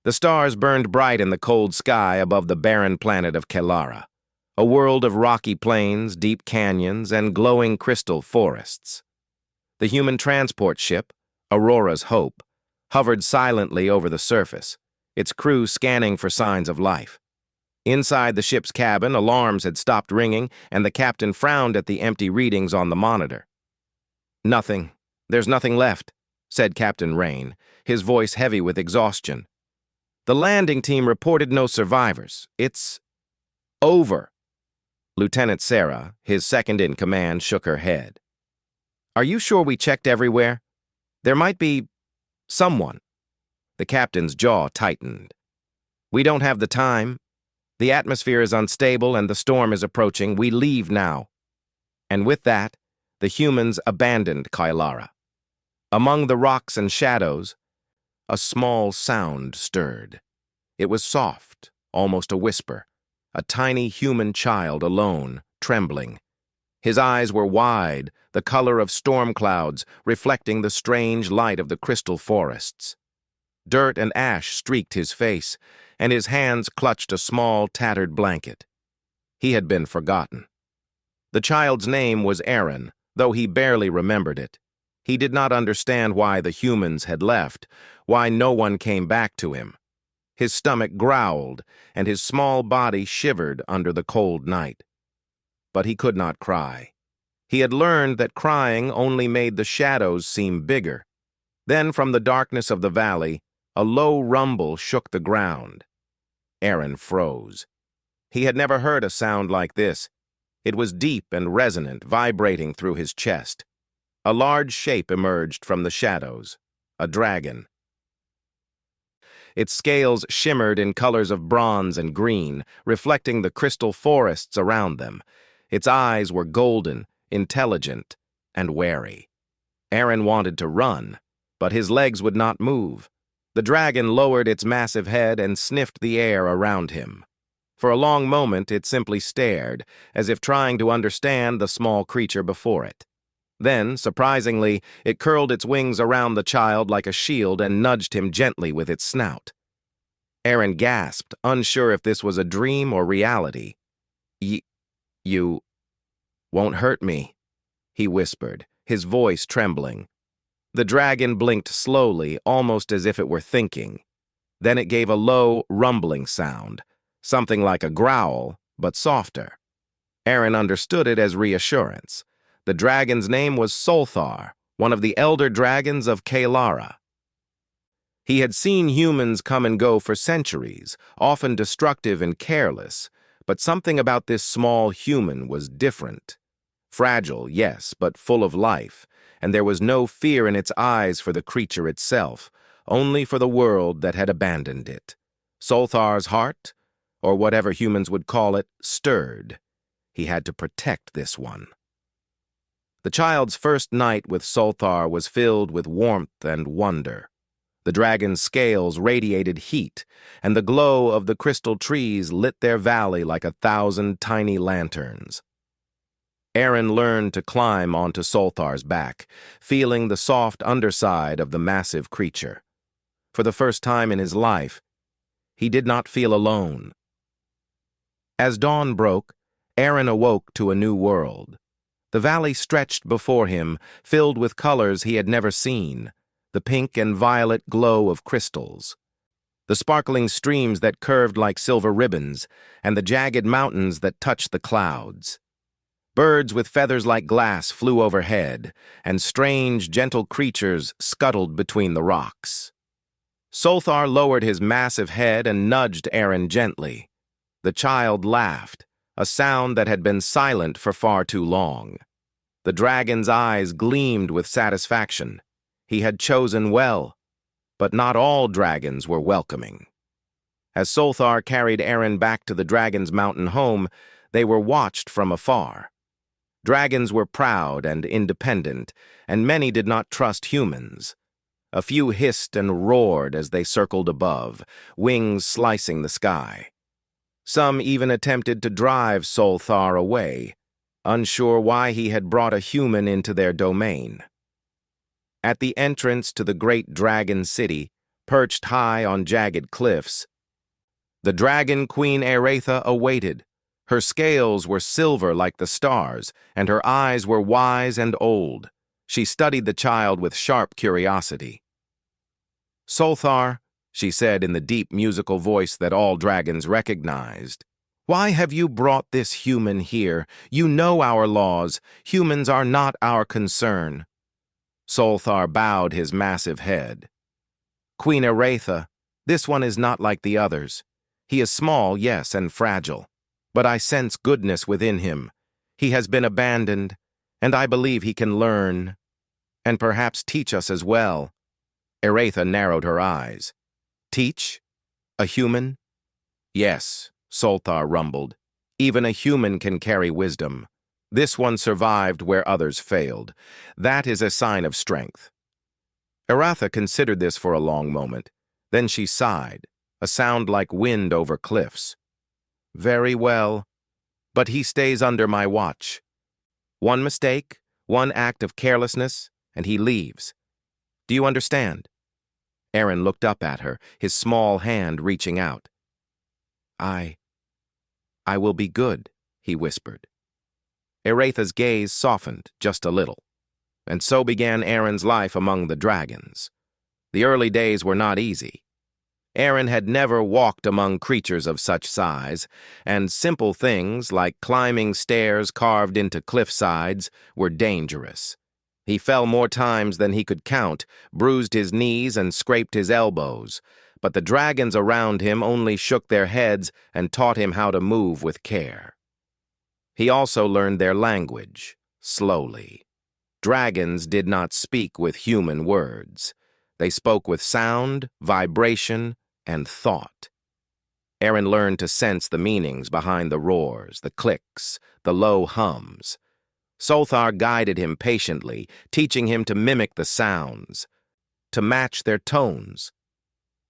The stars burned bright in the cold sky above the barren planet of Kelara, a world of rocky plains, deep canyons, and glowing crystal forests. The human transport ship, Aurora's Hope, hovered silently over the surface, its crew scanning for signs of life. Inside the ship's cabin, alarms had stopped ringing, and the captain frowned at the empty readings on the monitor. "Nothing. There's nothing left," said Captain Rain, his voice heavy with exhaustion. "The landing team reported no survivors. It's over." Lieutenant Sarah, his second-in-command, shook her head. "Are you sure we checked everywhere? There might be someone." The captain's jaw tightened. "We don't have the time. The atmosphere is unstable and the storm is approaching. We leave now." And with that, the humans abandoned Kailara. Among the rocks and shadows, a small sound stirred. It was soft, almost a whisper, a tiny human child alone, trembling. His eyes were wide, the color of storm clouds, reflecting the strange light of the crystal forests. Dirt and ash streaked his face, and his hands clutched a small, tattered blanket. He had been forgotten. The child's name was Aaron, though he barely remembered it. He did not understand why the humans had left, why no one came back to him. His stomach growled, and his small body shivered under the cold night. But he could not cry. He had learned that crying only made the shadows seem bigger. Then, from the darkness of the valley, a low rumble shook the ground. Aaron froze. He had never heard a sound like this. It was deep and resonant, vibrating through his chest. A large shape emerged from the shadows, a dragon. Its scales shimmered in colors of bronze and green, reflecting the crystal forests around them. Its eyes were golden, intelligent, and wary. Aaron wanted to run, but his legs would not move. The dragon lowered its massive head and sniffed the air around him. For a long moment it simply stared, as if trying to understand the small creature before it. Then, surprisingly, it curled its wings around the child like a shield and nudged him gently with its snout. Aaron gasped, unsure if this was a dream or reality. You won't hurt me," he whispered, his voice trembling. The dragon blinked slowly, almost as if it were thinking. Then it gave a low, rumbling sound, something like a growl, but softer. Aaron understood it as reassurance. The dragon's name was Solthar, one of the elder dragons of Kelara. He had seen humans come and go for centuries, often destructive and careless, but something about this small human was different. Fragile, yes, but full of life, and there was no fear in its eyes for the creature itself, only for the world that had abandoned it. Solthar's heart, or whatever humans would call it, stirred. He had to protect this one. The child's first night with Solthar was filled with warmth and wonder. The dragon's scales radiated heat, and the glow of the crystal trees lit their valley like 1,000 tiny lanterns. Aaron learned to climb onto Solthar's back, feeling the soft underside of the massive creature. For the first time in his life, he did not feel alone. As dawn broke, Aaron awoke to a new world. The valley stretched before him, filled with colors he had never seen, the pink and violet glow of crystals, the sparkling streams that curved like silver ribbons, and the jagged mountains that touched the clouds. Birds with feathers like glass flew overhead, and strange, gentle creatures scuttled between the rocks. Solthar lowered his massive head and nudged Aaron gently. The child laughed, a sound that had been silent for far too long. The dragon's eyes gleamed with satisfaction. He had chosen well, but not all dragons were welcoming. As Solthar carried Aaron back to the dragon's mountain home, they were watched from afar. Dragons were proud and independent, and many did not trust humans. A few hissed and roared as they circled above, wings slicing the sky. Some even attempted to drive Solthar away, unsure why he had brought a human into their domain. At the entrance to the great dragon city, perched high on jagged cliffs. The dragon Queen Eretha awaited. Her scales were silver like the stars, and her eyes were wise and old. She studied the child with sharp curiosity. "Solthar," she said in the deep musical voice that all dragons recognized, "why have you brought this human here? You know our laws. Humans are not our concern." Solthar bowed his massive head. "Queen Eretha, this one is not like the others. He is small, yes, and fragile, but I sense goodness within him. He has been abandoned, and I believe he can learn, and perhaps teach us as well." Eretha narrowed her eyes. "Teach? A human?" "Yes," Solthar rumbled. "Even a human can carry wisdom. This one survived where others failed. That is a sign of strength." Eretha considered this for a long moment. Then she sighed, a sound like wind over cliffs. "Very well, but he stays under my watch. One mistake, one act of carelessness, and he leaves. Do you understand?" Aaron looked up at her, his small hand reaching out. I will be good," he whispered. Eretha's gaze softened just a little. And so began Aaron's life among the dragons. The early days were not easy. Aaron had never walked among creatures of such size, and simple things like climbing stairs carved into cliff sides were dangerous. He fell more times than he could count, bruised his knees and scraped his elbows, but the dragons around him only shook their heads and taught him how to move with care. He also learned their language, slowly. Dragons did not speak with human words. They spoke with sound, vibration, and thought. Aaron learned to sense the meanings behind the roars, the clicks, the low hums. Solthar guided him patiently, teaching him to mimic the sounds, to match their tones.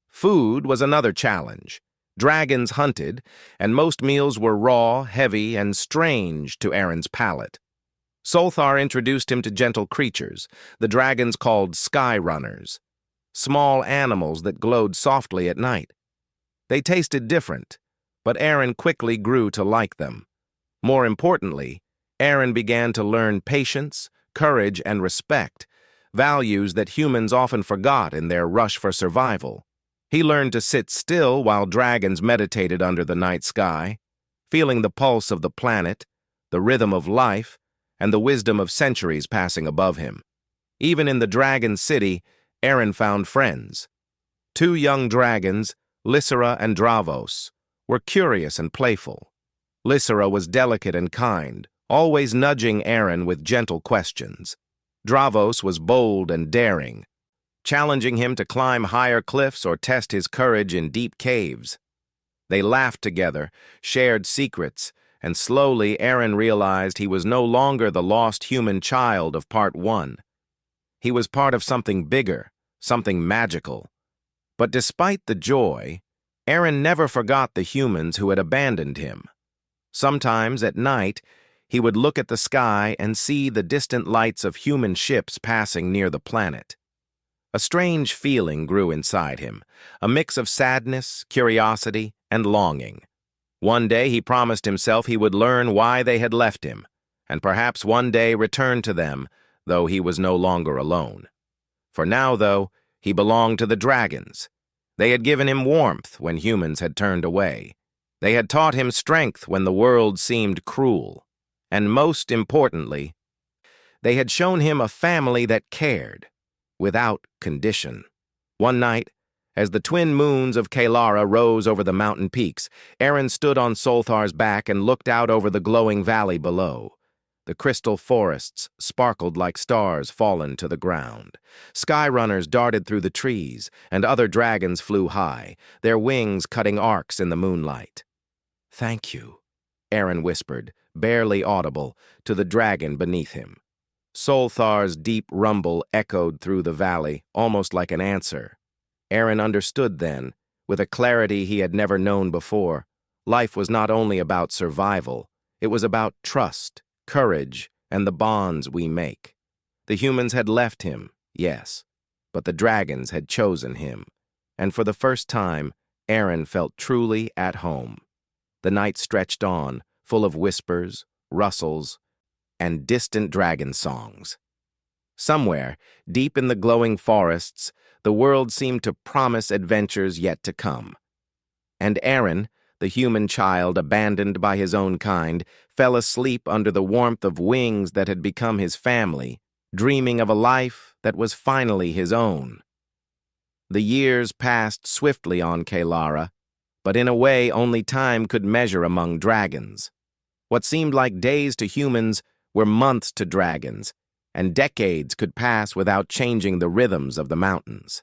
Food was another challenge. Dragons hunted, and most meals were raw, heavy, and strange to Aaron's palate. Solthar introduced him to gentle creatures, the dragons called sky runners, small animals that glowed softly at night. They tasted different, but Aaron quickly grew to like them. More importantly, Aaron began to learn patience, courage, and respect, values that humans often forgot in their rush for survival. He learned to sit still while dragons meditated under the night sky, feeling the pulse of the planet, the rhythm of life, and the wisdom of centuries passing above him. Even in the dragon city, Aaron found friends. Two young dragons, Lysera and Dravos, were curious and playful. Lysera was delicate and kind, always nudging Aaron with gentle questions. Dravos was bold and daring, challenging him to climb higher cliffs or test his courage in deep caves. They laughed together, shared secrets, and slowly Aaron realized he was no longer the lost human child of Part 1. He was part of something bigger, something magical. But despite the joy, Aaron never forgot the humans who had abandoned him. Sometimes at night, he would look at the sky and see the distant lights of human ships passing near the planet. A strange feeling grew inside him, a mix of sadness, curiosity, and longing. One day he promised himself he would learn why they had left him, and perhaps one day return to them, though he was no longer alone. For now, though, he belonged to the dragons. They had given him warmth when humans had turned away. They had taught him strength when the world seemed cruel. And most importantly, they had shown him a family that cared, without condition. One night, as the twin moons of Kelara rose over the mountain peaks, Aaron stood on Solthar's back and looked out over the glowing valley below. The crystal forests sparkled like stars fallen to the ground. Sky runners darted through the trees, and other dragons flew high, their wings cutting arcs in the moonlight. "Thank you," Aaron whispered, barely audible, to the dragon beneath him. Solthar's deep rumble echoed through the valley, almost like an answer. Aaron understood then, with a clarity he had never known before. Life was not only about survival, it was about trust, courage, and the bonds we make. The humans had left him, yes, but the dragons had chosen him. and for the first time, Aaron felt truly at home. The night stretched on, full of whispers, rustles, and distant dragon songs. Somewhere, deep in the glowing forests, the world seemed to promise adventures yet to come. And Aaron, the human child abandoned by his own kind, fell asleep under the warmth of wings that had become his family, dreaming of a life that was finally his own. The years passed swiftly on Kalara, but in a way only time could measure among dragons. What seemed like days to humans were months to dragons, and decades could pass without changing the rhythms of the mountains.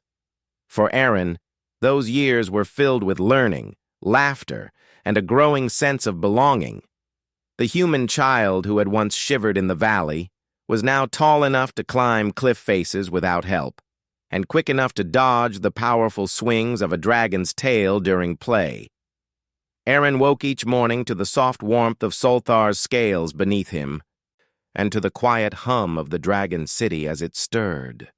For Aaron, those years were filled with learning, laughter, and a growing sense of belonging. The human child who had once shivered in the valley was now tall enough to climb cliff faces without help, and quick enough to dodge the powerful swings of a dragon's tail during play. Aaron woke each morning to the soft warmth of Solthar's scales beneath him, and to the quiet hum of the dragon city as it stirred.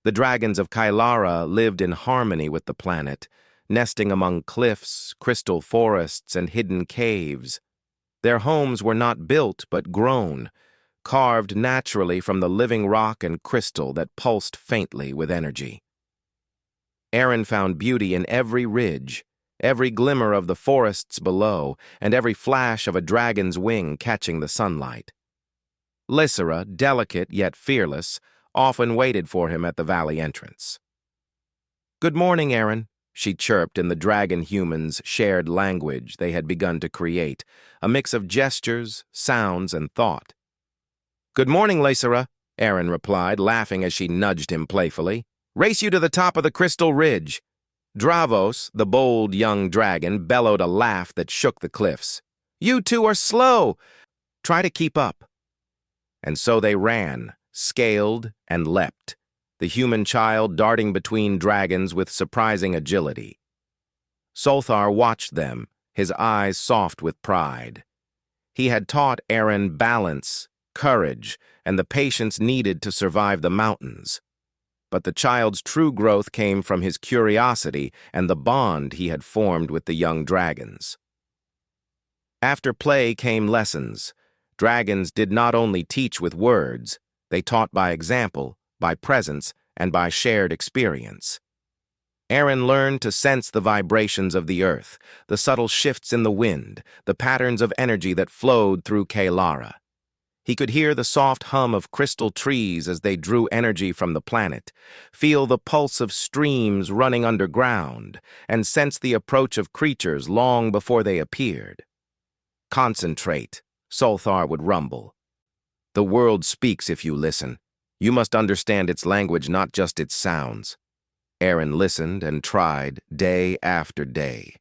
The dragons of Kalara lived in harmony with the planet, nesting among cliffs, crystal forests, and hidden caves. Their homes were not built but grown, carved naturally from the living rock and crystal that pulsed faintly with energy. Aaron found beauty in every ridge, every glimmer of the forests below, and every flash of a dragon's wing catching the sunlight. Lysera, delicate yet fearless, often waited for him at the valley entrance. "Good morning, Aaron," she chirped in the dragon humans' shared language they had begun to create, a mix of gestures, sounds, and thought. "Good morning, Lysera," Aaron replied, laughing as she nudged him playfully. "Race you to the top of the crystal ridge." Dravos, the bold young dragon, bellowed a laugh that shook the cliffs. "You two are slow. Try to keep up." And so they ran, scaled, and leapt, the human child darting between dragons with surprising agility. Solthar watched them, his eyes soft with pride. He had taught Aaron balance, courage, and the patience needed to survive the mountains. But the child's true growth came from his curiosity and the bond he had formed with the young dragons. After play came lessons. Dragons did not only teach with words, they taught by example, by presence, and by shared experience. Aaron learned to sense the vibrations of the earth, the subtle shifts in the wind, the patterns of energy that flowed through Kalara. He could hear the soft hum of crystal trees as they drew energy from the planet, feel the pulse of streams running underground, and sense the approach of creatures long before they appeared. "Concentrate," Solthar would rumble. "The world speaks if you listen. You must understand its language, not just its sounds." Aaron listened and tried, day after day.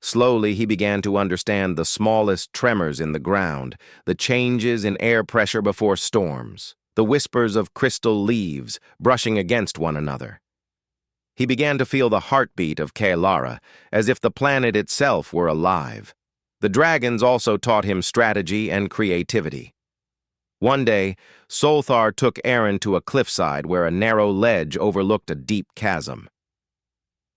Slowly, he began to understand the smallest tremors in the ground, the changes in air pressure before storms, the whispers of crystal leaves brushing against one another. He began to feel the heartbeat of Kalara, as if the planet itself were alive. The dragons also taught him strategy and creativity. One day, Solthar took Aaron to a cliffside where a narrow ledge overlooked a deep chasm.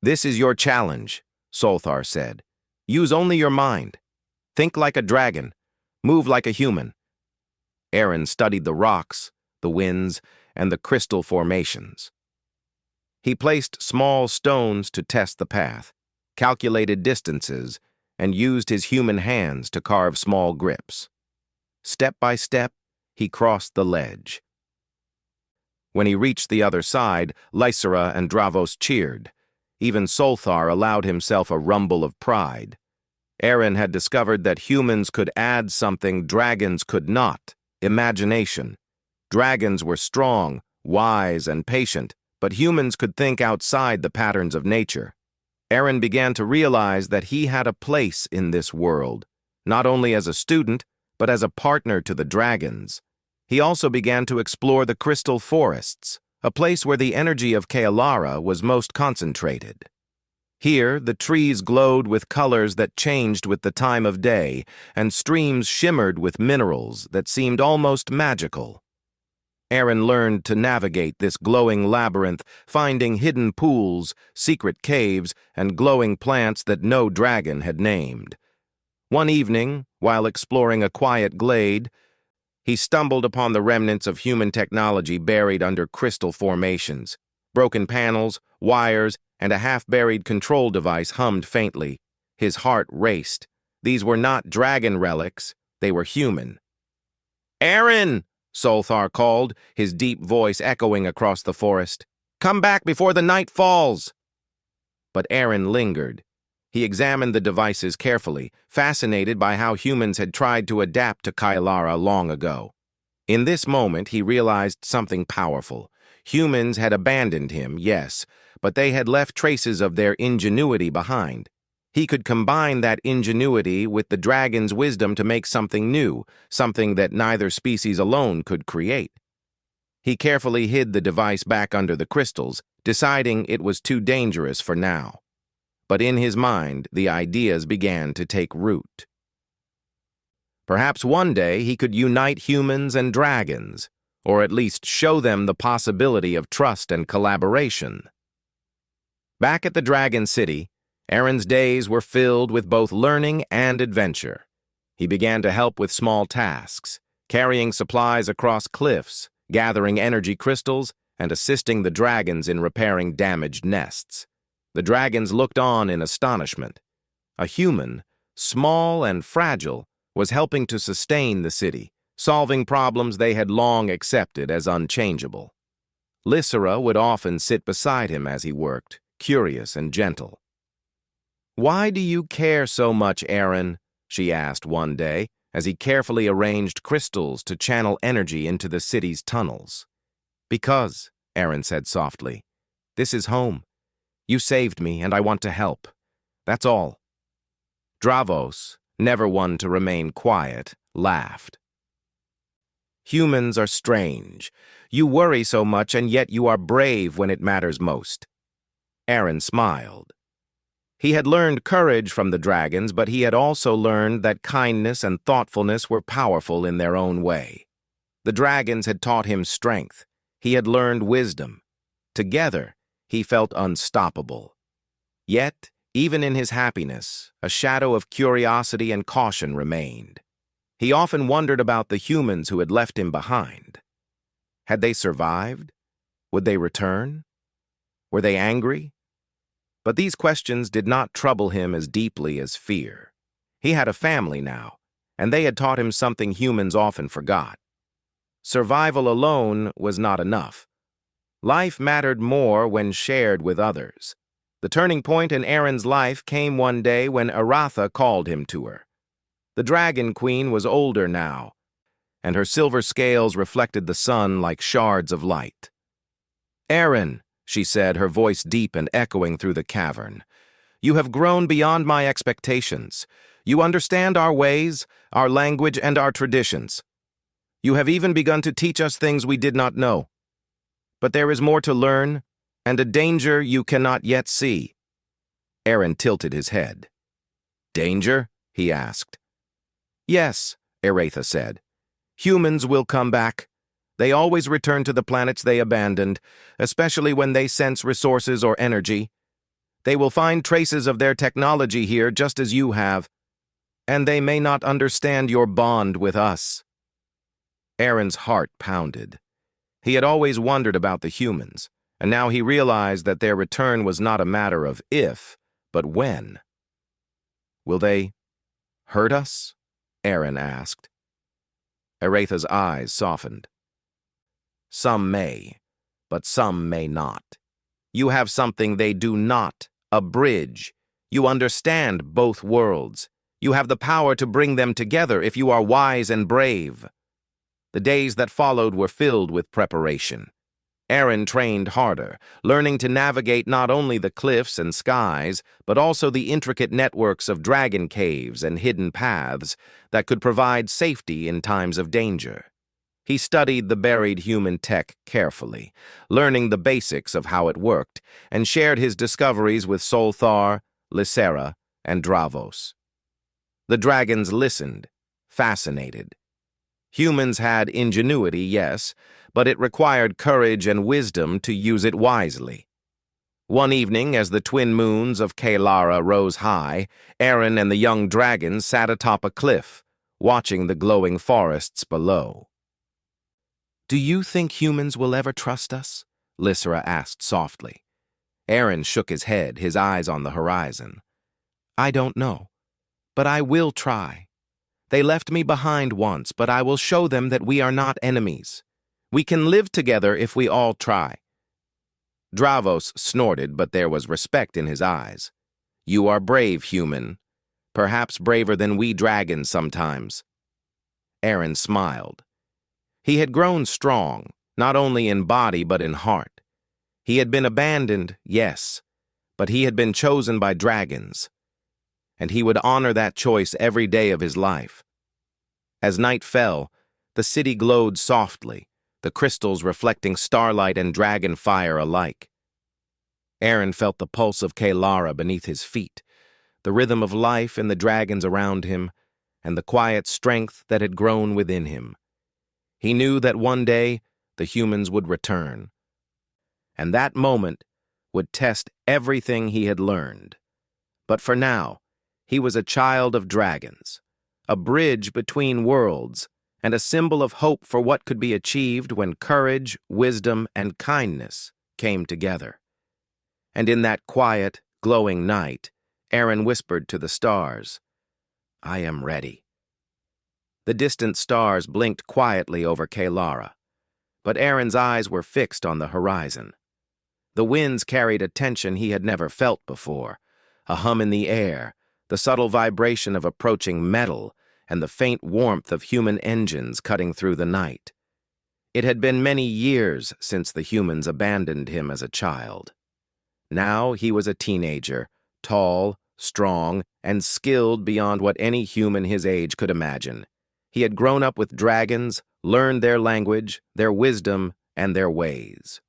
"This is your challenge," Solthar said. "Use only your mind. Think like a dragon. Move like a human." Aaron studied the rocks, the winds, and the crystal formations. He placed small stones to test the path, calculated distances, and used his human hands to carve small grips. Step by step, he crossed the ledge. When he reached the other side, Lysera and Dravos cheered. Even Solthar allowed himself a rumble of pride. Aaron had discovered that humans could add something dragons could not: imagination. Dragons were strong, wise, and patient, but humans could think outside the patterns of nature. Aaron began to realize that he had a place in this world, not only as a student, but as a partner to the dragons. He also began to explore the crystal forests, a place where the energy of Kalara was most concentrated. Here, the trees glowed with colors that changed with the time of day, and streams shimmered with minerals that seemed almost magical. Aaron learned to navigate this glowing labyrinth, finding hidden pools, secret caves, and glowing plants that no dragon had named. One evening, while exploring a quiet glade, he stumbled upon the remnants of human technology buried under crystal formations. Broken panels, wires, and a half-buried control device hummed faintly. His heart raced. These were not dragon relics, they were human. "Aaron!" Solthar called, his deep voice echoing across the forest. "Come back before the night falls!" But Aaron lingered. He examined the devices carefully, fascinated by how humans had tried to adapt to Kailara long ago. In this moment, he realized something powerful. Humans had abandoned him, yes, but they had left traces of their ingenuity behind. He could combine that ingenuity with the dragon's wisdom to make something new, something that neither species alone could create. He carefully hid the device back under the crystals, deciding it was too dangerous for now. But in his mind, the ideas began to take root. Perhaps one day he could unite humans and dragons, or at least show them the possibility of trust and collaboration. Back at the Dragon City, Aaron's days were filled with both learning and adventure. He began to help with small tasks, carrying supplies across cliffs, gathering energy crystals, and assisting the dragons in repairing damaged nests. The dragons looked on in astonishment. A human, small and fragile, was helping to sustain the city, solving problems they had long accepted as unchangeable. Lysera would often sit beside him as he worked, curious and gentle. "Why do you care so much, Aaron?" she asked one day, as he carefully arranged crystals to channel energy into the city's tunnels. "Because," Aaron said softly, "this is home. You saved me, and I want to help. That's all." Dravos, never one to remain quiet, laughed. "Humans are strange. You worry so much, and yet you are brave when it matters most." Aaron smiled. He had learned courage from the dragons, but he had also learned that kindness and thoughtfulness were powerful in their own way. The dragons had taught him strength. He had learned wisdom. Together, he felt unstoppable. Yet, even in his happiness, a shadow of curiosity and caution remained. He often wondered about the humans who had left him behind. Had they survived? Would they return? Were they angry? But these questions did not trouble him as deeply as fear. He had a family now, and they had taught him something humans often forgot. Survival alone was not enough. Life mattered more when shared with others. The turning point in Aaron's life came one day when Aratha called him to her. The Dragon Queen was older now, and her silver scales reflected the sun like shards of light. "Aaron," she said, her voice deep and echoing through the cavern, "you have grown beyond my expectations. You understand our ways, our language, and our traditions. You have even begun to teach us things we did not know. But there is more to learn, and a danger you cannot yet see." Aaron tilted his head. "Danger?" he asked. "Yes," Aratha said. "Humans will come back. They always return to the planets they abandoned, especially when they sense resources or energy. They will find traces of their technology here just as you have, and they may not understand your bond with us." Aaron's heart pounded. He had always wondered about the humans, and now he realized that their return was not a matter of if, but when. "Will they hurt us?" Aaron asked. Aratha's eyes softened. "Some may, but some may not. You have something they do not, a bridge. You understand both worlds. You have the power to bring them together if you are wise and brave." The days that followed were filled with preparation. Aaron trained harder, learning to navigate not only the cliffs and skies, but also the intricate networks of dragon caves and hidden paths that could provide safety in times of danger. He studied the buried human tech carefully, learning the basics of how it worked, and shared his discoveries with Solthar, Lysera, and Dravos. The dragons listened, fascinated. Humans had ingenuity, yes, but it required courage and wisdom to use it wisely. One evening, as the twin moons of Kalara rose high, Aaron and the young dragon sat atop a cliff, watching the glowing forests below. "Do you think humans will ever trust us?" Lysra asked softly. Aaron shook his head, his eyes on the horizon. "I don't know, but I will try. They left me behind once, but I will show them that we are not enemies. We can live together if we all try." Dravos snorted, but there was respect in his eyes. "You are brave, human. Perhaps braver than we dragons sometimes." Aaron smiled. He had grown strong, not only in body but in heart. He had been abandoned, yes, but he had been chosen by dragons, and he would honor that choice every day of his life. As night fell, the city glowed softly, the crystals reflecting starlight and dragon fire alike. Aaron felt the pulse of Kalara beneath his feet, the rhythm of life in the dragons around him, and the quiet strength that had grown within him. He knew that one day the humans would return, and that moment would test everything he had learned. But for now, he was a child of dragons, a bridge between worlds, and a symbol of hope for what could be achieved when courage, wisdom, and kindness came together. And in that quiet, glowing night, Aaron whispered to the stars, "I am ready." The distant stars blinked quietly over Kalara, but Aaron's eyes were fixed on the horizon. The winds carried a tension he had never felt before, a hum in the air, the subtle vibration of approaching metal, and the faint warmth of human engines cutting through the night. It had been many years since the humans abandoned him as a child. Now he was a teenager, tall, strong, and skilled beyond what any human his age could imagine. He had grown up with dragons, learned their language, their wisdom, and their ways.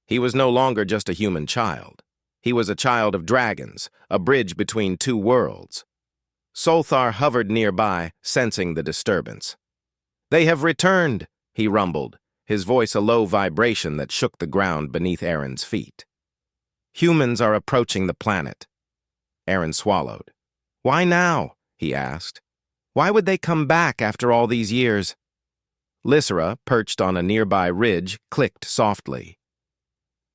He was no longer just a human child. He was a child of dragons, a bridge between two worlds. Solthar hovered nearby, sensing the disturbance. "They have returned," he rumbled, his voice a low vibration that shook the ground beneath Aaron's feet. "Humans are approaching the planet." Aaron swallowed. "Why now?" he asked. "Why would they come back after all these years?" Lysra, perched on a nearby ridge, clicked softly.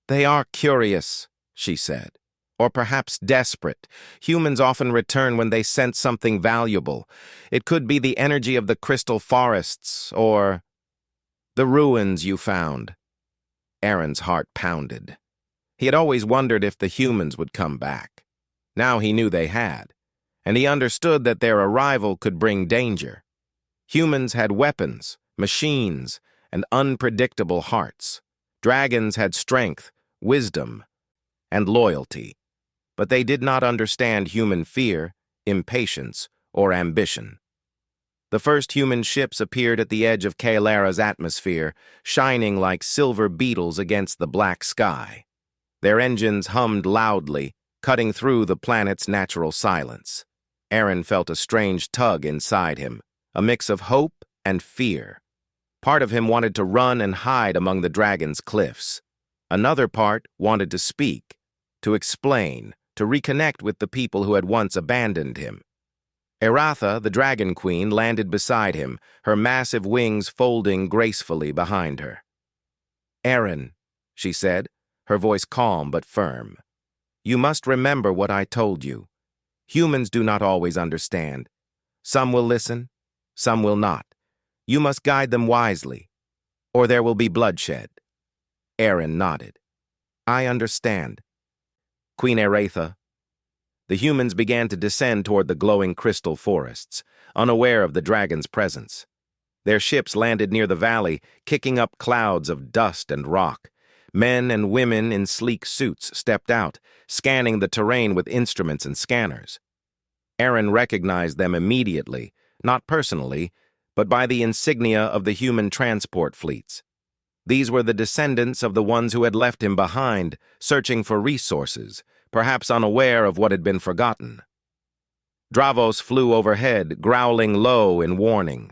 "They are curious," she said, "or perhaps desperate. Humans often return when they sense something valuable. It could be the energy of the crystal forests, or the ruins you found." Aaron's heart pounded. He had always wondered if the humans would come back. Now he knew they had, and he understood that their arrival could bring danger. Humans had weapons, machines, and unpredictable hearts. Dragons had strength, wisdom, and loyalty, but they did not understand human fear, impatience, or ambition. The first human ships appeared at the edge of Kalara's atmosphere, shining like silver beetles against the black sky. Their engines hummed loudly, cutting through the planet's natural silence. Aaron felt a strange tug inside him, a mix of hope and fear. Part of him wanted to run and hide among the dragon's cliffs. Another part wanted to speak, to explain, to reconnect with the people who had once abandoned him. Eratha, the dragon queen, landed beside him, her massive wings folding gracefully behind her. "Aaron," she said, her voice calm but firm, "you must remember what I told you. Humans do not always understand. Some will listen, some will not. You must guide them wisely, or there will be bloodshed." Aaron nodded. "I understand." "Queen Eratha." The humans began to descend toward the glowing crystal forests, unaware of the dragon's presence. Their ships landed near the valley, kicking up clouds of dust and rock. Men and women in sleek suits stepped out, scanning the terrain with instruments and scanners. Aaron recognized them immediately, not personally, but by the insignia of the human transport fleets. These were the descendants of the ones who had left him behind, searching for resources, perhaps unaware of what had been forgotten. Dravos flew overhead, growling low in warning.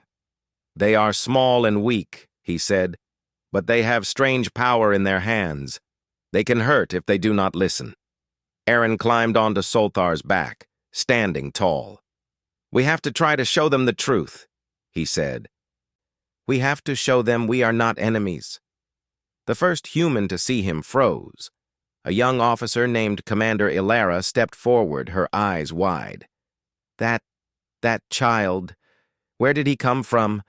"They are small and weak," he said, "but they have strange power in their hands. They can hurt if they do not listen." Aaron climbed onto Solthar's back, standing tall. "We have to try to show them the truth," he said. "We have to show them we are not enemies." The first human to see him froze. A young officer named Commander Ilara stepped forward, her eyes wide. That child, where did he come from?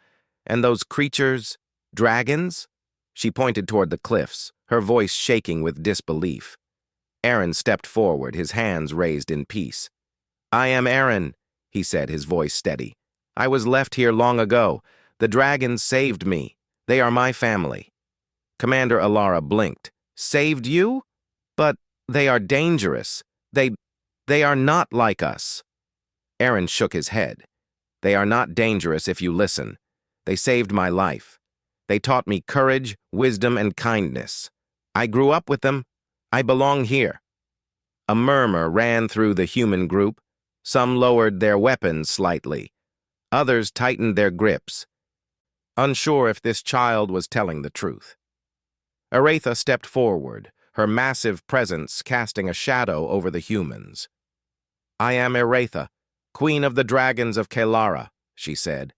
And those creatures, dragons?" She pointed toward the cliffs, her voice shaking with disbelief. Aaron stepped forward, his hands raised in peace. "I am Aaron," he said, his voice steady. "I was left here long ago. The dragons saved me. They are my family." Commander Ilara blinked. "Saved you? But they are dangerous. They are not like us." Aaron shook his head. "They are not dangerous if you listen. They saved my life. They taught me courage, wisdom, and kindness. I grew up with them. I belong here." A murmur ran through the human group. Some lowered their weapons slightly. Others tightened their grips, unsure if this child was telling the truth. Aretha stepped forward, her massive presence casting a shadow over the humans. "I am Aretha, Queen of the Dragons of Kelara," she said.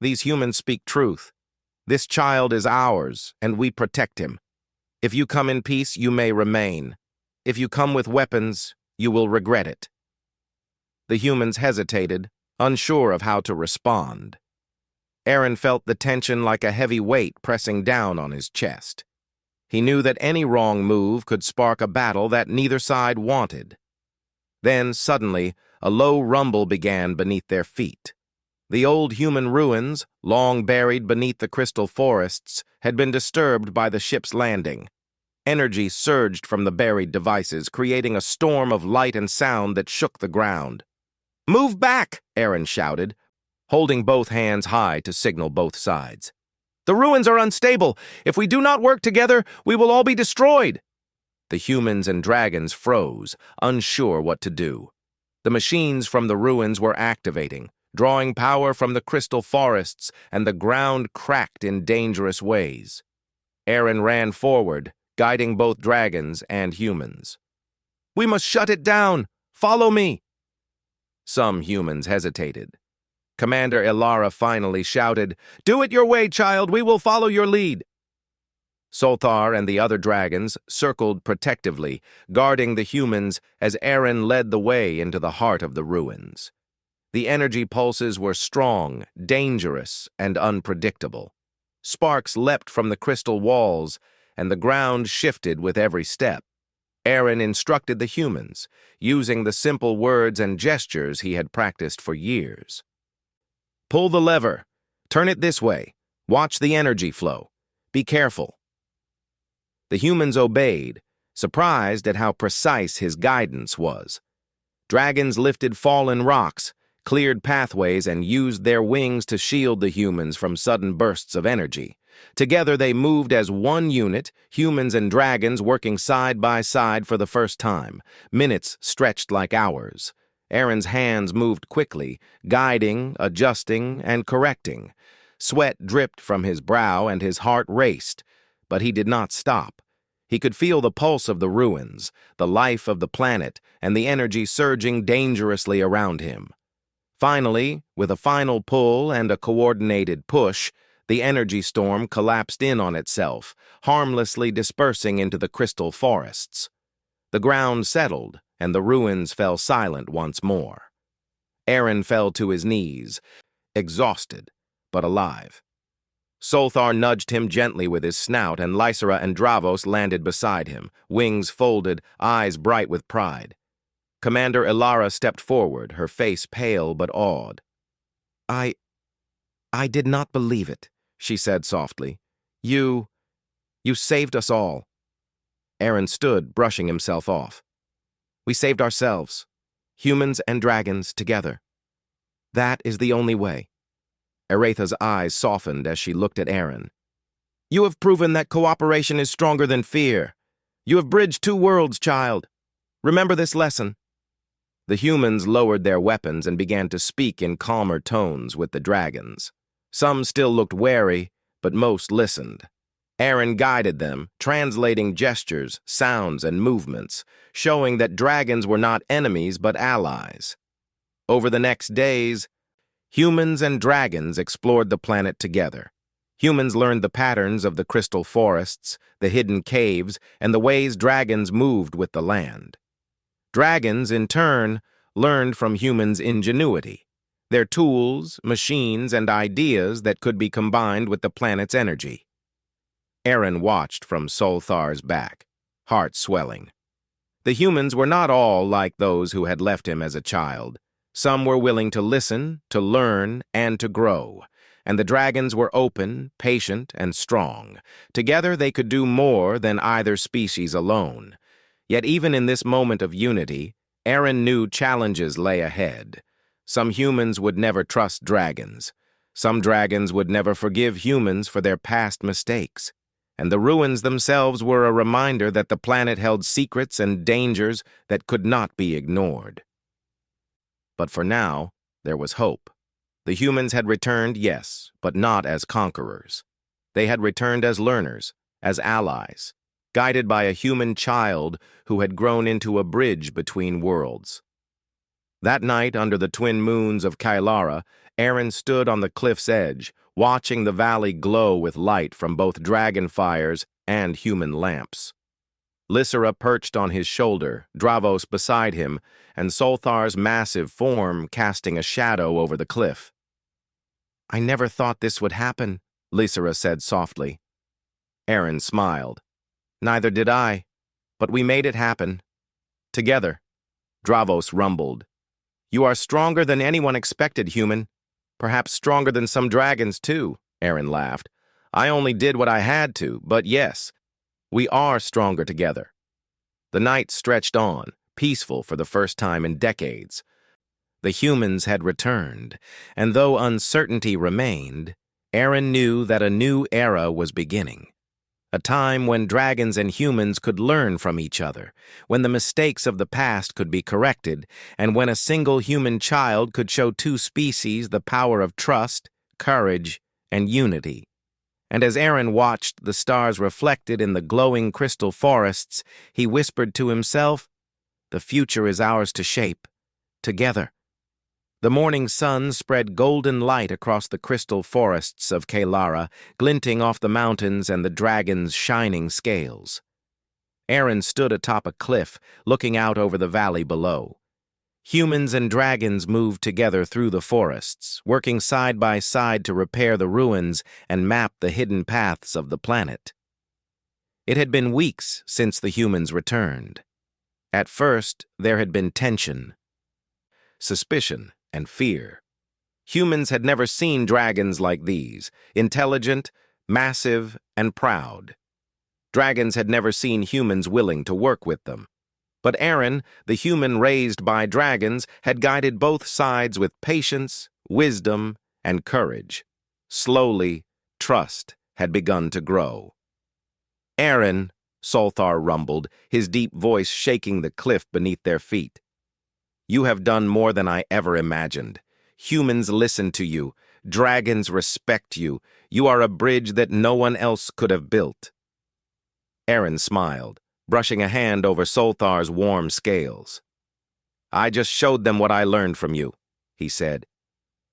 "These humans speak truth. This child is ours, and we protect him. If you come in peace, you may remain. If you come with weapons, you will regret it." The humans hesitated, unsure of how to respond. Aaron felt the tension like a heavy weight pressing down on his chest. He knew that any wrong move could spark a battle that neither side wanted. Then, suddenly, a low rumble began beneath their feet. The old human ruins, long buried beneath the crystal forests, had been disturbed by the ship's landing. Energy surged from the buried devices, creating a storm of light and sound that shook the ground. "Move back!" Aaron shouted, holding both hands high to signal both sides. "The ruins are unstable. If we do not work together, we will all be destroyed." The humans and dragons froze, unsure what to do. The machines from the ruins were activating, drawing power from the crystal forests, and the ground cracked in dangerous ways. Aaron ran forward, guiding both dragons and humans. "We must shut it down! Follow me!" Some humans hesitated. Commander Ilara finally shouted, "Do it your way, child! We will follow your lead!" Solthar and the other dragons circled protectively, guarding the humans as Aaron led the way into the heart of the ruins. The energy pulses were strong, dangerous, and unpredictable. Sparks leapt from the crystal walls, and the ground shifted with every step. Aaron instructed the humans, using the simple words and gestures he had practiced for years. "Pull the lever. Turn it this way. Watch the energy flow. Be careful." The humans obeyed, surprised at how precise his guidance was. Dragons lifted fallen rocks, cleared pathways, and used their wings to shield the humans from sudden bursts of energy. Together they moved as one unit, humans and dragons working side by side for the first time. Minutes stretched like hours. Aaron's hands moved quickly, guiding, adjusting, and correcting. Sweat dripped from his brow and his heart raced, but he did not stop. He could feel the pulse of the ruins, the life of the planet, and the energy surging dangerously around him. Finally, with a final pull and a coordinated push, the energy storm collapsed in on itself, harmlessly dispersing into the crystal forests. The ground settled, and the ruins fell silent once more. Aaron fell to his knees, exhausted, but alive. Solthar nudged him gently with his snout, and Lysera and Dravos landed beside him, wings folded, eyes bright with pride. Commander Ilara stepped forward, her face pale but awed. I did not believe it," she said softly. You saved us all." Aaron stood, brushing himself off. "We saved ourselves, humans and dragons together. That is the only way." Aretha's eyes softened as she looked at Aaron. "You have proven that cooperation is stronger than fear. You have bridged two worlds, child. Remember this lesson." The humans lowered their weapons and began to speak in calmer tones with the dragons. Some still looked wary, but most listened. Aaron guided them, translating gestures, sounds, and movements, showing that dragons were not enemies but allies. Over the next days, humans and dragons explored the planet together. Humans learned the patterns of the crystal forests, the hidden caves, and the ways dragons moved with the land. Dragons, in turn, learned from humans' ingenuity, their tools, machines, and ideas that could be combined with the planet's energy. Aaron watched from Solthar's back, heart swelling. The humans were not all like those who had left him as a child. Some were willing to listen, to learn, and to grow, and the dragons were open, patient, and strong. Together they could do more than either species alone. Yet even in this moment of unity, Aaron knew challenges lay ahead. Some humans would never trust dragons. Some dragons would never forgive humans for their past mistakes. And the ruins themselves were a reminder that the planet held secrets and dangers that could not be ignored. But for now, there was hope. The humans had returned, yes, but not as conquerors. They had returned as learners, as allies, guided by a human child who had grown into a bridge between worlds. That night, under the twin moons of Kailara, Aaron stood on the cliff's edge, watching the valley glow with light from both dragon fires and human lamps. Lysera perched on his shoulder, Dravos beside him, and Solthar's massive form casting a shadow over the cliff. "I never thought this would happen," Lysera said softly. Aaron smiled. "Neither did I, but we made it happen. Together." Dravos rumbled. "You are stronger than anyone expected, human. Perhaps stronger than some dragons, too," Aaron laughed. "I only did what I had to, but yes, we are stronger together." The night stretched on, peaceful for the first time in decades. The humans had returned, and though uncertainty remained, Aaron knew that a new era was beginning. A time when dragons and humans could learn from each other, when the mistakes of the past could be corrected, and when a single human child could show two species the power of trust, courage, and unity. And as Aaron watched the stars reflected in the glowing crystal forests, he whispered to himself, "The future is ours to shape, together." The morning sun spread golden light across the crystal forests of Kailara, glinting off the mountains and the dragon's shining scales. Aaron stood atop a cliff, looking out over the valley below. Humans and dragons moved together through the forests, working side by side to repair the ruins and map the hidden paths of the planet. It had been weeks since the humans returned. At first, there had been tension, suspicion, and fear. Humans had never seen dragons like these, intelligent, massive, and proud. Dragons had never seen humans willing to work with them. But Aaron, the human raised by dragons, had guided both sides with patience, wisdom, and courage. Slowly, trust had begun to grow. "Aaron," Solthar rumbled, his deep voice shaking the cliff beneath their feet. "You have done more than I ever imagined. Humans listen to you. Dragons respect you. You are a bridge that no one else could have built." Aaron smiled, brushing a hand over Solthar's warm scales. "I just showed them what I learned from you," he said.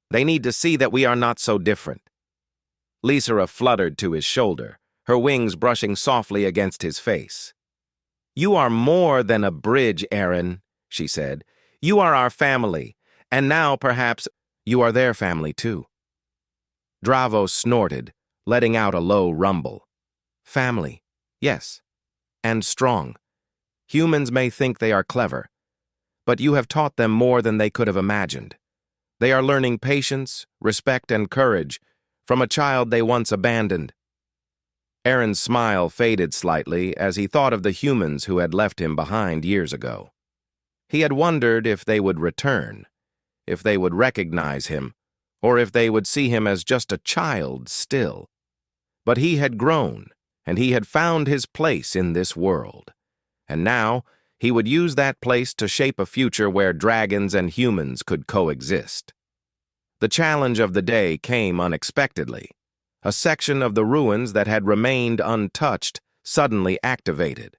"They need to see that we are not so different." Lysera fluttered to his shoulder, her wings brushing softly against his face. "You are more than a bridge, Aaron," she said. "You are our family, and now, perhaps, you are their family, too." Dravos snorted, letting out a low rumble. "Family, yes, and strong. Humans may think they are clever, but you have taught them more than they could have imagined. They are learning patience, respect, and courage from a child they once abandoned." Aaron's smile faded slightly as he thought of the humans who had left him behind years ago. He had wondered if they would return, if they would recognize him, or if they would see him as just a child still. But he had grown, and he had found his place in this world. And now, he would use that place to shape a future where dragons and humans could coexist. The challenge of the day came unexpectedly. A section of the ruins that had remained untouched suddenly activated.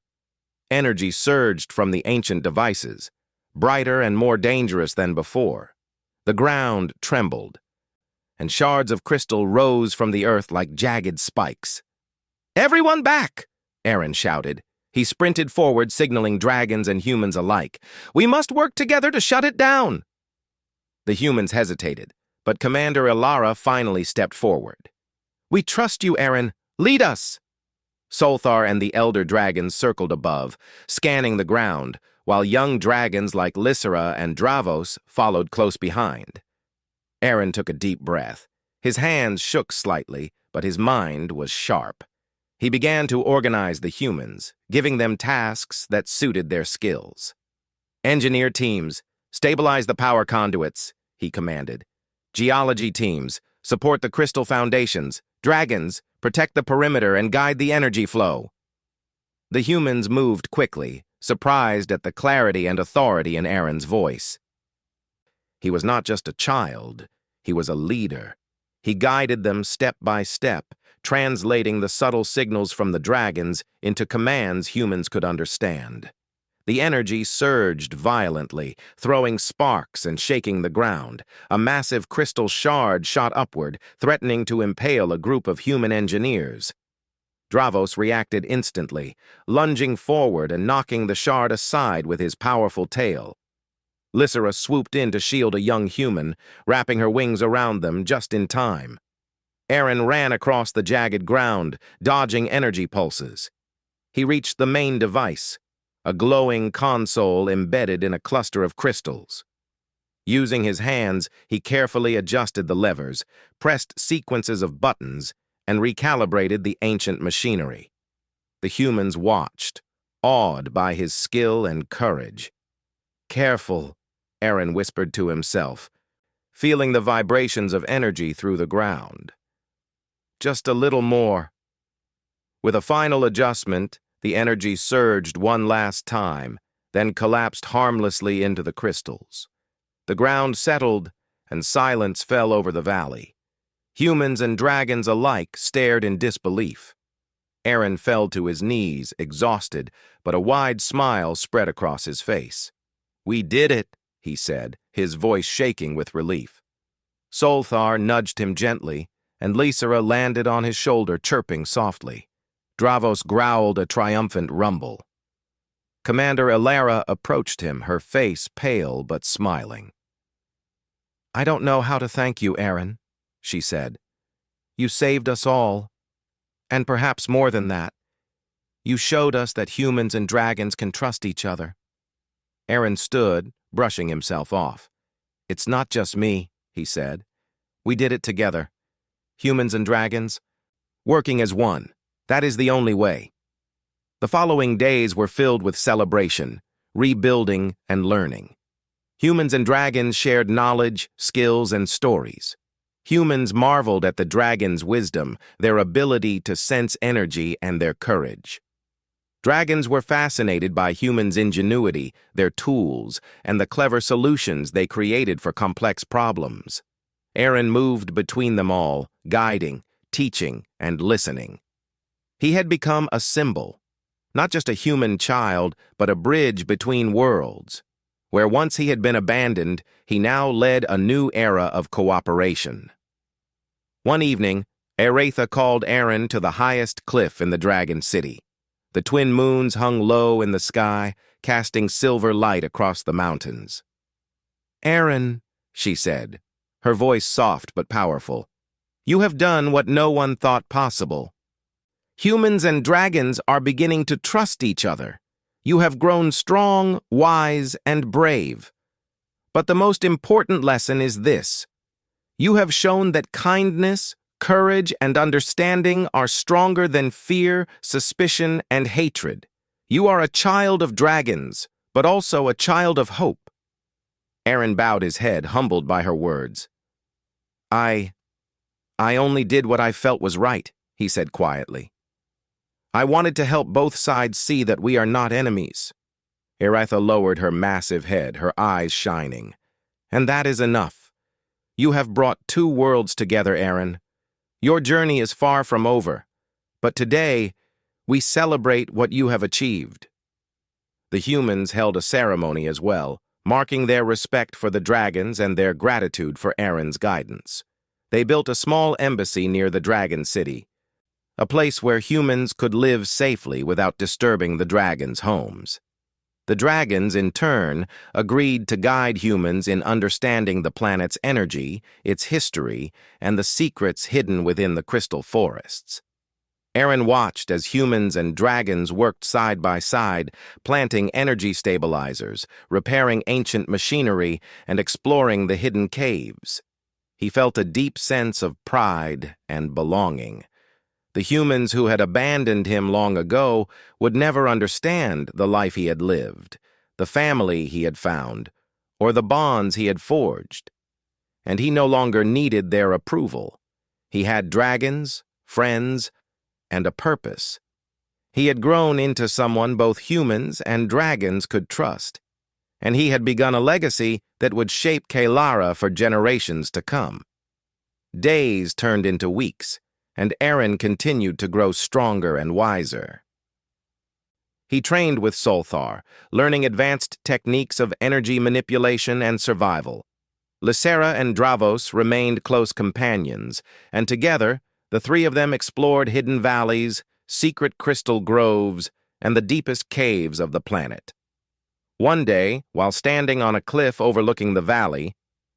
Energy surged from the ancient devices, brighter and more dangerous than before. The ground trembled, and shards of crystal rose from the earth like jagged spikes. "Everyone back!" Aaron shouted. He sprinted forward, signaling dragons and humans alike. "We must work together to shut it down!" The humans hesitated, but Commander Ilara finally stepped forward. "We trust you, Aaron. Lead us!" Solthar and the elder dragons circled above, scanning the ground, while young dragons like Lysera and Dravos followed close behind. Aaron took a deep breath. His hands shook slightly, but his mind was sharp. He began to organize the humans, giving them tasks that suited their skills. "Engineer teams, stabilize the power conduits," he commanded. "Geology teams, support the crystal foundations. Dragons, protect the perimeter and guide the energy flow." The humans moved quickly, surprised at the clarity and authority in Aaron's voice. He was not just a child, he was a leader. He guided them step by step, translating the subtle signals from the dragons into commands humans could understand. The energy surged violently, throwing sparks and shaking the ground. A massive crystal shard shot upward, threatening to impale a group of human engineers. Dravos reacted instantly, lunging forward and knocking the shard aside with his powerful tail. Lysera swooped in to shield a young human, wrapping her wings around them just in time. Aaron ran across the jagged ground, dodging energy pulses. He reached the main device, a glowing console embedded in a cluster of crystals. Using his hands, he carefully adjusted the levers, pressed sequences of buttons, and recalibrated the ancient machinery. The humans watched, awed by his skill and courage. "Careful," Aaron whispered to himself, feeling the vibrations of energy through the ground. "Just a little more." With a final adjustment, the energy surged one last time, then collapsed harmlessly into the crystals. The ground settled, and silence fell over the valley. Humans and dragons alike stared in disbelief. Aaron fell to his knees, exhausted, but a wide smile spread across his face. "We did it," he said, his voice shaking with relief. Solthar nudged him gently, and Lysera landed on his shoulder, chirping softly. Dravos growled a triumphant rumble. Commander Ilara approached him, her face pale but smiling. "I don't know how to thank you, Aaron," she said. "You saved us all. And perhaps more than that, you showed us that humans and dragons can trust each other." Aaron stood, brushing himself off. "It's not just me," he said. "We did it together. Humans and dragons, working as one. That is the only way." The following days were filled with celebration, rebuilding, and learning. Humans and dragons shared knowledge, skills, and stories. Humans marveled at the dragons' wisdom, their ability to sense energy, and their courage. Dragons were fascinated by humans' ingenuity, their tools, and the clever solutions they created for complex problems. Aaron moved between them all, guiding, teaching, and listening. He had become a symbol, not just a human child, but a bridge between worlds. Where once he had been abandoned, he now led a new era of cooperation. One evening, Aretha called Aaron to the highest cliff in the Dragon City. The twin moons hung low in the sky, casting silver light across the mountains. "Aaron," she said, her voice soft but powerful, "you have done what no one thought possible. Humans and dragons are beginning to trust each other. You have grown strong, wise, and brave. But the most important lesson is this. You have shown that kindness, courage, and understanding are stronger than fear, suspicion, and hatred. You are a child of dragons, but also a child of hope." Aaron bowed his head, humbled by her words. I only did what I felt was right," he said quietly. "I wanted to help both sides see that we are not enemies." Aretha lowered her massive head, her eyes shining. "And that is enough. You have brought two worlds together, Aaron. Your journey is far from over, but today we celebrate what you have achieved. The humans held a ceremony as well, marking their respect for the dragons and their gratitude for Aaron's guidance. They built a small embassy near the Dragon City, a place where humans could live safely without disturbing the dragons' homes. The dragons, in turn, agreed to guide humans in understanding the planet's energy, its history, and the secrets hidden within the crystal forests. Aaron watched as humans and dragons worked side by side, planting energy stabilizers, repairing ancient machinery, and exploring the hidden caves. He felt a deep sense of pride and belonging. The humans who had abandoned him long ago would never understand the life he had lived, the family he had found, or the bonds he had forged. And he no longer needed their approval. He had dragons, friends, and a purpose. He had grown into someone both humans and dragons could trust, and he had begun a legacy that would shape Kelara for generations to come. Days turned into weeks, and Aaron continued to grow stronger and wiser. He trained with Solthar, learning advanced techniques of energy manipulation and survival. Lysera and Dravos remained close companions, and together, the three of them explored hidden valleys, secret crystal groves, and the deepest caves of the planet. One day, while standing on a cliff overlooking the valley,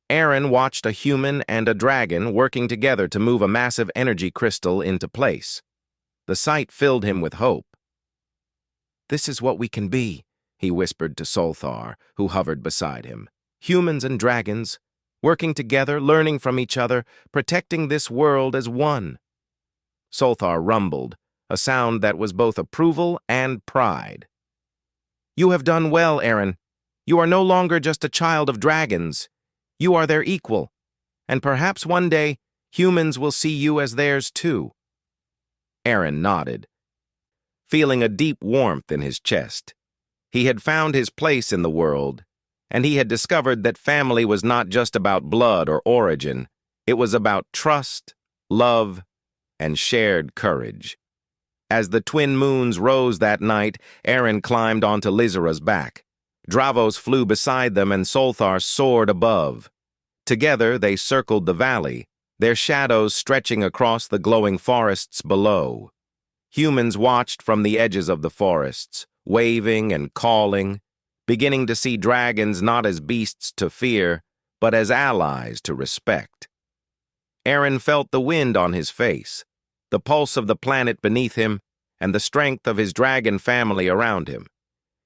Aaron watched a human and a dragon working together to move a massive energy crystal into place. The sight filled him with hope. "This is what we can be," he whispered to Solthar, who hovered beside him. "Humans and dragons, working together, learning from each other, protecting this world as one." Solthar rumbled, a sound that was both approval and pride. "You have done well, Aaron. You are no longer just a child of dragons. You are their equal, and perhaps one day humans will see you as theirs too." Aaron nodded, feeling a deep warmth in his chest. He had found his place in the world, and he had discovered that family was not just about blood or origin. It was about trust, love, and shared courage. As the twin moons rose that night, Aaron climbed onto Lysera's back. Dravos flew beside them and Solthar soared above. Together they circled the valley, their shadows stretching across the glowing forests below. Humans watched from the edges of the forests, waving and calling, beginning to see dragons not as beasts to fear, but as allies to respect. Aaron felt the wind on his face, the pulse of the planet beneath him, and the strength of his dragon family around him.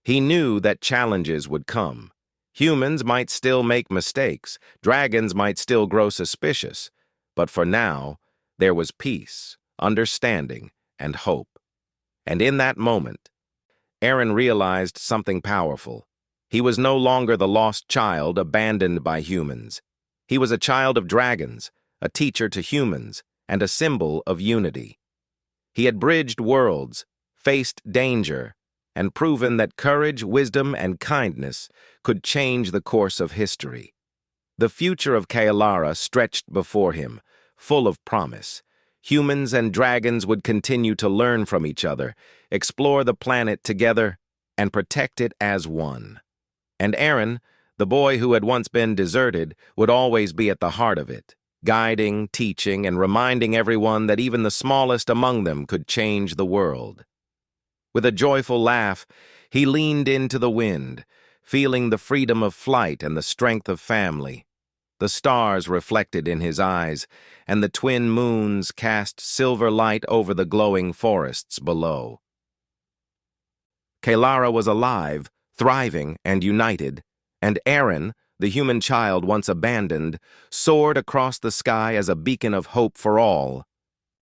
He knew that challenges would come. Humans might still make mistakes, dragons might still grow suspicious, but for now, there was peace, understanding, and hope. And in that moment, Aaron realized something powerful. He was no longer the lost child abandoned by humans. He was a child of dragons, a teacher to humans, and a symbol of unity. He had bridged worlds, faced danger, and proven that courage, wisdom, and kindness could change the course of history. The future of Kelara stretched before him, full of promise. Humans and dragons would continue to learn from each other, explore the planet together, and protect it as one. And Aaron, the boy who had once been deserted, would always be at the heart of it, guiding, teaching, and reminding everyone that even the smallest among them could change the world. With a joyful laugh, he leaned into the wind, feeling the freedom of flight and the strength of family. The stars reflected in his eyes, and the twin moons cast silver light over the glowing forests below. Kelara was alive, thriving, and united, and Aaron, the human child once abandoned, soared across the sky as a beacon of hope for all.